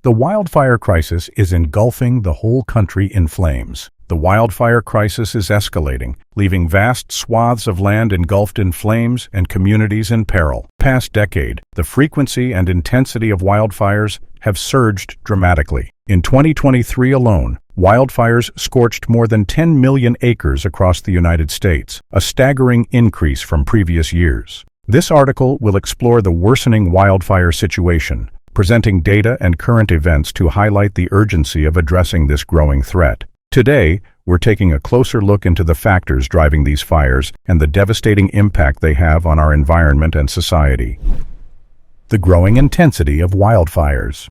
The wildfire crisis is engulfing the whole country in flames. The wildfire crisis is escalating, leaving vast swaths of land engulfed in flames and communities in peril. Past decade, the frequency and intensity of wildfires have surged dramatically. In 2023 alone, wildfires scorched more than 10 million acres across the United States, a staggering increase from previous years. This article will explore the worsening wildfire situation, presenting data and current events to highlight the urgency of addressing this growing threat. Today, we're taking a closer look into the factors driving these fires and the devastating impact they have on our environment and society. The growing intensity of wildfires.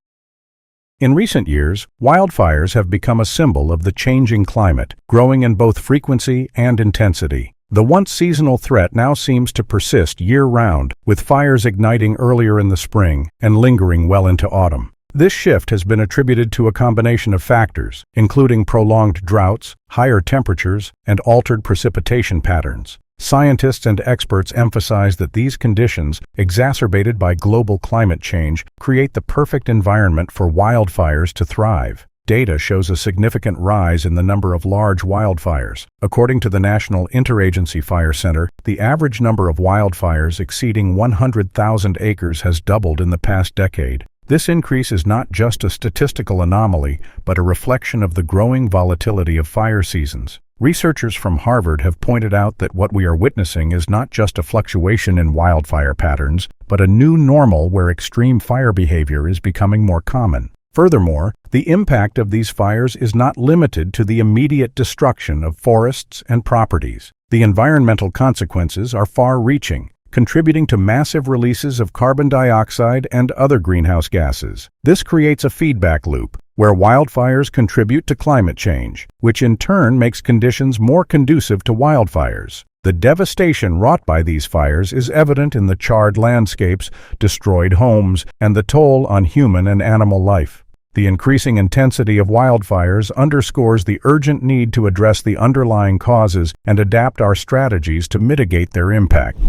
In recent years, wildfires have become a symbol of the changing climate, growing in both frequency and intensity. The once seasonal threat now seems to persist year-round, with fires igniting earlier in the spring and lingering well into autumn. This shift has been attributed to a combination of factors, including prolonged droughts, higher temperatures, and altered precipitation patterns. Scientists and experts emphasize that these conditions, exacerbated by global climate change, create the perfect environment for wildfires to thrive. Data shows a significant rise in the number of large wildfires. According to the National Interagency Fire Center, the average number of wildfires exceeding 100,000 acres has doubled in the past decade. This increase is not just a statistical anomaly, but a reflection of the growing volatility of fire seasons. Researchers from Harvard have pointed out that what we are witnessing is not just a fluctuation in wildfire patterns, but a new normal where extreme fire behavior is becoming more common. Furthermore, the impact of these fires is not limited to the immediate destruction of forests and properties. The environmental consequences are far-reaching, contributing to massive releases of carbon dioxide and other greenhouse gases. This creates a feedback loop, where wildfires contribute to climate change, which in turn makes conditions more conducive to wildfires. The devastation wrought by these fires is evident in the charred landscapes, destroyed homes, and the toll on human and animal life. The increasing intensity of wildfires underscores the urgent need to address the underlying causes and adapt our strategies to mitigate their impact.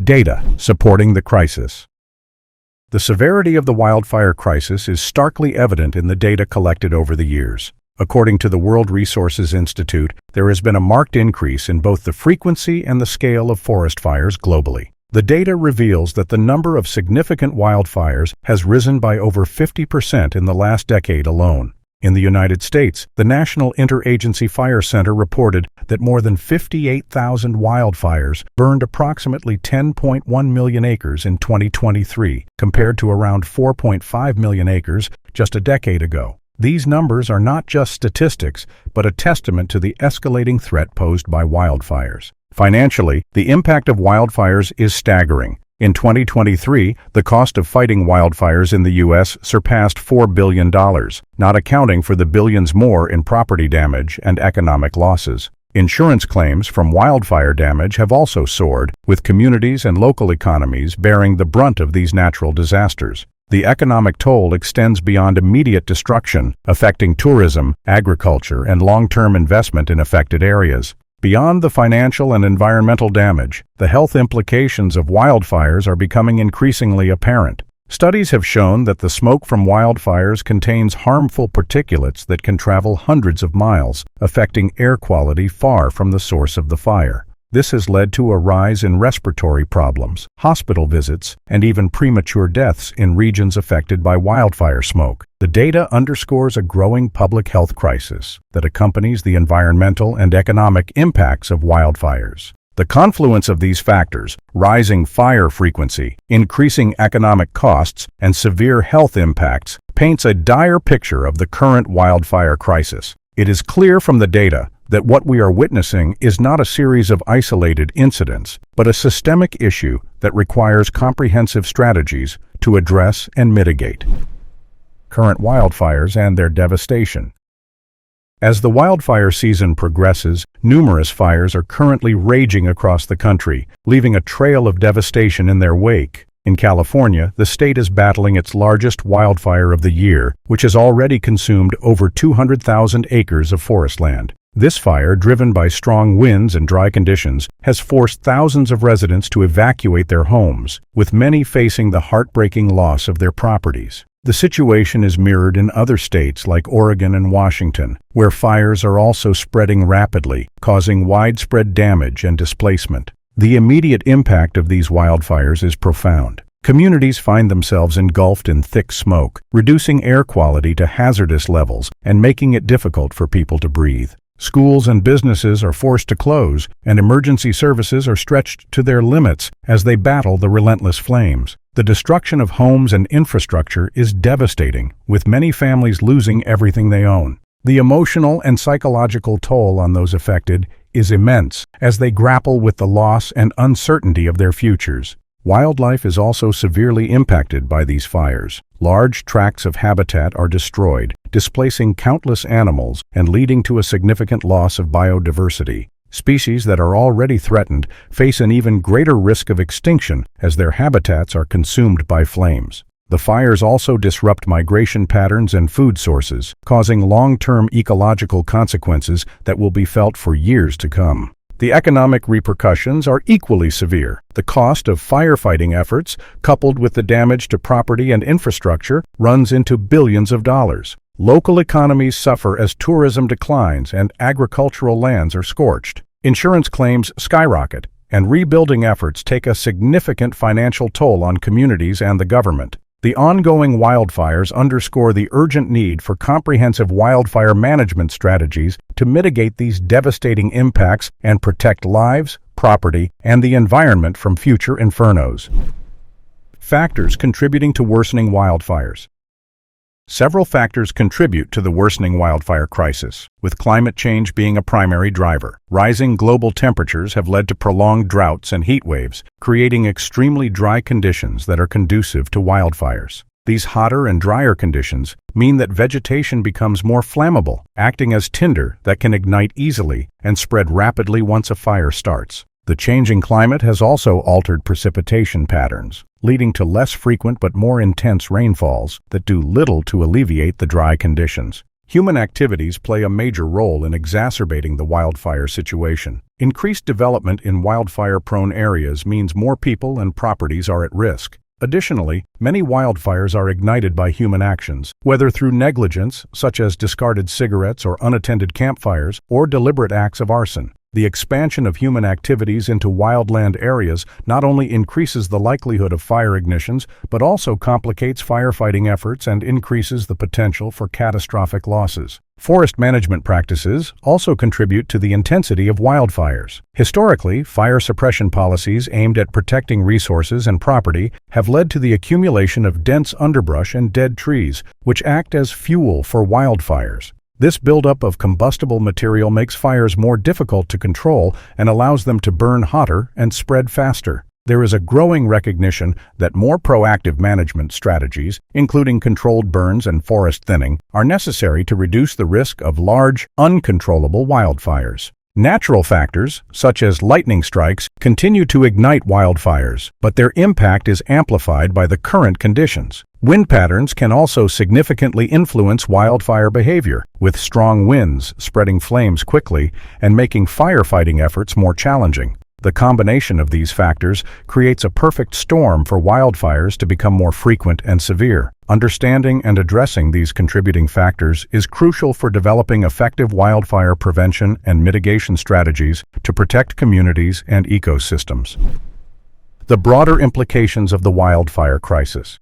Data supporting the crisis. The severity of the wildfire crisis is starkly evident in the data collected over the years. According to the World Resources Institute, there has been a marked increase in both the frequency and the scale of forest fires globally. The data reveals that the number of significant wildfires has risen by over 50% in the last decade alone. In the United States, the National Interagency Fire Center reported that more than 58,000 wildfires burned approximately 10.1 million acres in 2023, compared to around 4.5 million acres just a decade ago. These numbers are not just statistics, but a testament to the escalating threat posed by wildfires. Financially, the impact of wildfires is staggering. In 2023, the cost of fighting wildfires in the U.S. surpassed $4 billion, not accounting for the billions more in property damage and economic losses. Insurance claims from wildfire damage have also soared, with communities and local economies bearing the brunt of these natural disasters. The economic toll extends beyond immediate destruction, affecting tourism, agriculture, and long-term investment in affected areas. Beyond the financial and environmental damage, the health implications of wildfires are becoming increasingly apparent. Studies have shown that the smoke from wildfires contains harmful particulates that can travel hundreds of miles, affecting air quality far from the source of the fire. This has led to a rise in respiratory problems, hospital visits, and even premature deaths in regions affected by wildfire smoke. The data underscores a growing public health crisis that accompanies the environmental and economic impacts of wildfires. The confluence of these factors, rising fire frequency, increasing economic costs, and severe health impacts, paints a dire picture of the current wildfire crisis. It is clear from the data that what we are witnessing is not a series of isolated incidents, but a systemic issue that requires comprehensive strategies to address and mitigate. Current wildfires and their devastation. As the wildfire season progresses, numerous fires are currently raging across the country, leaving a trail of devastation in their wake. In California, the state is battling its largest wildfire of the year, which has already consumed over 200,000 acres of forest land. This fire, driven by strong winds and dry conditions, has forced thousands of residents to evacuate their homes, with many facing the heartbreaking loss of their properties. The situation is mirrored in other states like Oregon and Washington, where fires are also spreading rapidly, causing widespread damage and displacement. The immediate impact of these wildfires is profound. Communities find themselves engulfed in thick smoke, reducing air quality to hazardous levels and making it difficult for people to breathe. Schools and businesses are forced to close, and emergency services are stretched to their limits as they battle the relentless flames. The destruction of homes and infrastructure is devastating, with many families losing everything they own. The emotional and psychological toll on those affected is immense as they grapple with the loss and uncertainty of their futures. Wildlife is also severely impacted by these fires. Large tracts of habitat are destroyed, displacing countless animals and leading to a significant loss of biodiversity. Species that are already threatened face an even greater risk of extinction as their habitats are consumed by flames. The fires also disrupt migration patterns and food sources, causing long-term ecological consequences that will be felt for years to come. The economic repercussions are equally severe. The cost of firefighting efforts, coupled with the damage to property and infrastructure, runs into billions of dollars. Local economies suffer as tourism declines and agricultural lands are scorched. Insurance claims skyrocket, and rebuilding efforts take a significant financial toll on communities and the government. The ongoing wildfires underscore the urgent need for comprehensive wildfire management strategies to mitigate these devastating impacts and protect lives, property, and the environment from future infernos. Factors contributing to worsening wildfires. Several factors contribute to the worsening wildfire crisis, with climate change being a primary driver. Rising global temperatures have led to prolonged droughts and heat waves, creating extremely dry conditions that are conducive to wildfires. These hotter and drier conditions mean that vegetation becomes more flammable, acting as tinder that can ignite easily and spread rapidly once a fire starts. The changing climate has also altered precipitation patterns, leading to less frequent but more intense rainfalls that do little to alleviate the dry conditions. Human activities play a major role in exacerbating the wildfire situation. Increased development in wildfire-prone areas means more people and properties are at risk. Additionally, many wildfires are ignited by human actions, whether through negligence, such as discarded cigarettes or unattended campfires, or deliberate acts of arson. The expansion of human activities into wildland areas not only increases the likelihood of fire ignitions, but also complicates firefighting efforts and increases the potential for catastrophic losses. Forest management practices also contribute to the intensity of wildfires. Historically, fire suppression policies aimed at protecting resources and property have led to the accumulation of dense underbrush and dead trees, which act as fuel for wildfires. This buildup of combustible material makes fires more difficult to control and allows them to burn hotter and spread faster. There is a growing recognition that more proactive management strategies, including controlled burns and forest thinning, are necessary to reduce the risk of large, uncontrollable wildfires. Natural factors, such as lightning strikes, continue to ignite wildfires, but their impact is amplified by the current conditions. Wind patterns can also significantly influence wildfire behavior, with strong winds spreading flames quickly and making firefighting efforts more challenging. The combination of these factors creates a perfect storm for wildfires to become more frequent and severe. Understanding and addressing these contributing factors is crucial for developing effective wildfire prevention and mitigation strategies to protect communities and ecosystems. The broader implications of the wildfire crisis.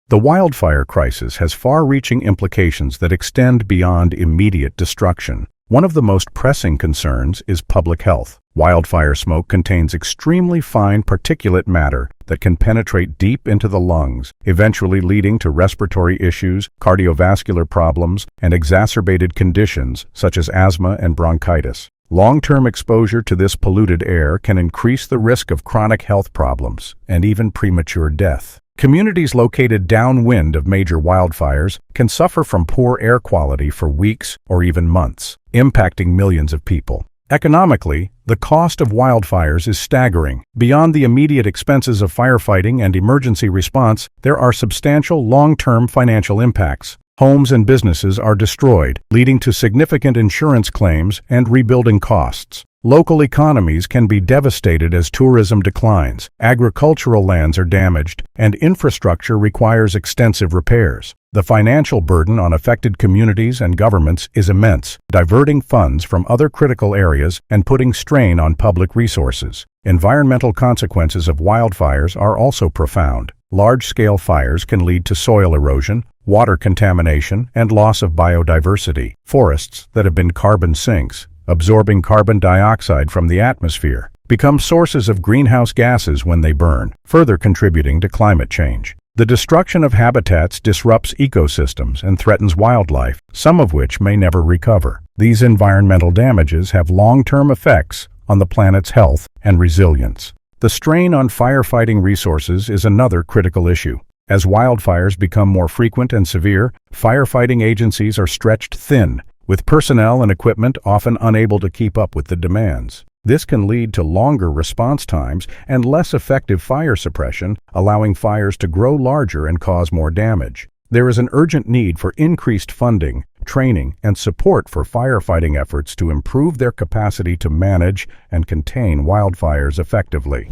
The wildfire crisis has far-reaching implications that extend beyond immediate destruction. One of the most pressing concerns is public health. Wildfire smoke contains extremely fine particulate matter that can penetrate deep into the lungs, eventually leading to respiratory issues, cardiovascular problems, and exacerbated conditions such as asthma and bronchitis. Long-term exposure to this polluted air can increase the risk of chronic health problems and even premature death. Communities located downwind of major wildfires can suffer from poor air quality for weeks or even months, impacting millions of people. Economically, the cost of wildfires is staggering. Beyond the immediate expenses of firefighting and emergency response, there are substantial long-term financial impacts. Homes and businesses are destroyed, leading to significant insurance claims and rebuilding costs. Local economies can be devastated as tourism declines, agricultural lands are damaged, and infrastructure requires extensive repairs. The financial burden on affected communities and governments is immense, diverting funds from other critical areas and putting strain on public resources. Environmental consequences of wildfires are also profound. Large-scale fires can lead to soil erosion, water contamination, and loss of biodiversity. Forests that have been carbon sinks, absorbing carbon dioxide from the atmosphere, become sources of greenhouse gases when they burn, further contributing to climate change. The destruction of habitats disrupts ecosystems and threatens wildlife, some of which may never recover. These environmental damages have long-term effects on the planet's health and resilience. The strain on firefighting resources is another critical issue. As wildfires become more frequent and severe, firefighting agencies are stretched thin, with personnel and equipment often unable to keep up with the demands. This can lead to longer response times and less effective fire suppression, allowing fires to grow larger and cause more damage. There is an urgent need for increased funding, training, and support for firefighting efforts to improve their capacity to manage and contain wildfires effectively.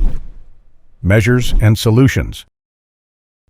Measures and solutions.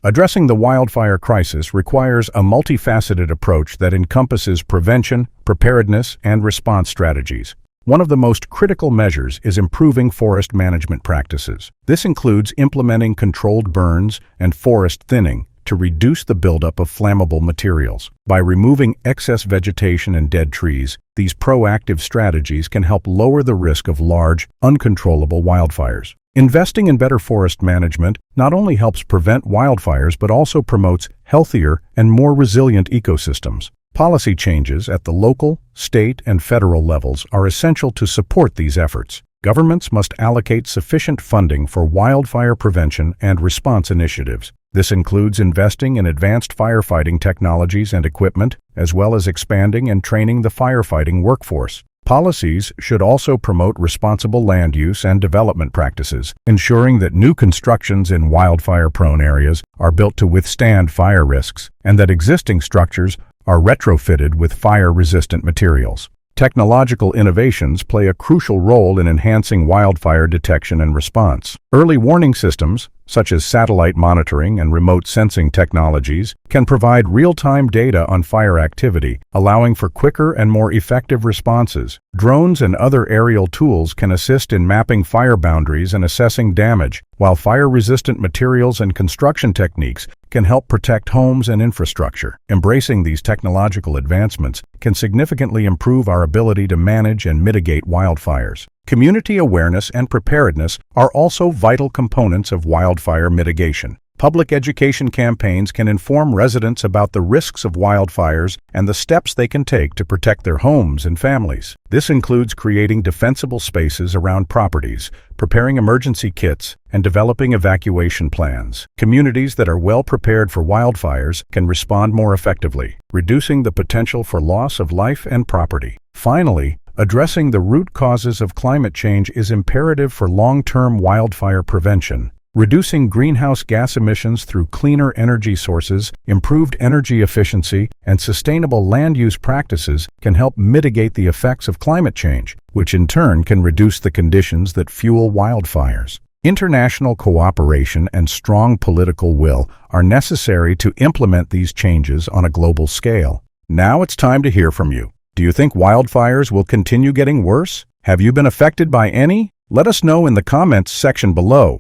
Addressing the wildfire crisis requires a multifaceted approach that encompasses prevention, preparedness, and response strategies. One of the most critical measures is improving forest management practices. This includes implementing controlled burns and forest thinning to reduce the buildup of flammable materials. By removing excess vegetation and dead trees, these proactive strategies can help lower the risk of large, uncontrollable wildfires. Investing in better forest management not only helps prevent wildfires but also promotes healthier and more resilient ecosystems. Policy changes at the local, state, and federal levels are essential to support these efforts. Governments must allocate sufficient funding for wildfire prevention and response initiatives. This includes investing in advanced firefighting technologies and equipment, as well as expanding and training the firefighting workforce. Policies should also promote responsible land use and development practices, ensuring that new constructions in wildfire-prone areas are built to withstand fire risks, and that existing structures are retrofitted with fire-resistant materials. Technological innovations play a crucial role in enhancing wildfire detection and response. Early warning systems, such as satellite monitoring and remote sensing technologies, can provide real-time data on fire activity, allowing for quicker and more effective responses. Drones and other aerial tools can assist in mapping fire boundaries and assessing damage, while fire-resistant materials and construction techniques can help protect homes and infrastructure. Embracing these technological advancements can significantly improve our ability to manage and mitigate wildfires. Community awareness and preparedness are also vital components of wildfire mitigation. Public education campaigns can inform residents about the risks of wildfires and the steps they can take to protect their homes and families. This includes creating defensible spaces around properties, preparing emergency kits, and developing evacuation plans. Communities that are well prepared for wildfires can respond more effectively, reducing the potential for loss of life and property. Finally, addressing the root causes of climate change is imperative for long-term wildfire prevention. Reducing greenhouse gas emissions through cleaner energy sources, improved energy efficiency, and sustainable land use practices can help mitigate the effects of climate change, which in turn can reduce the conditions that fuel wildfires. International cooperation and strong political will are necessary to implement these changes on a global scale. Now it's time to hear from you. Do you think wildfires will continue getting worse? Have you been affected by any? Let us know in the comments section below.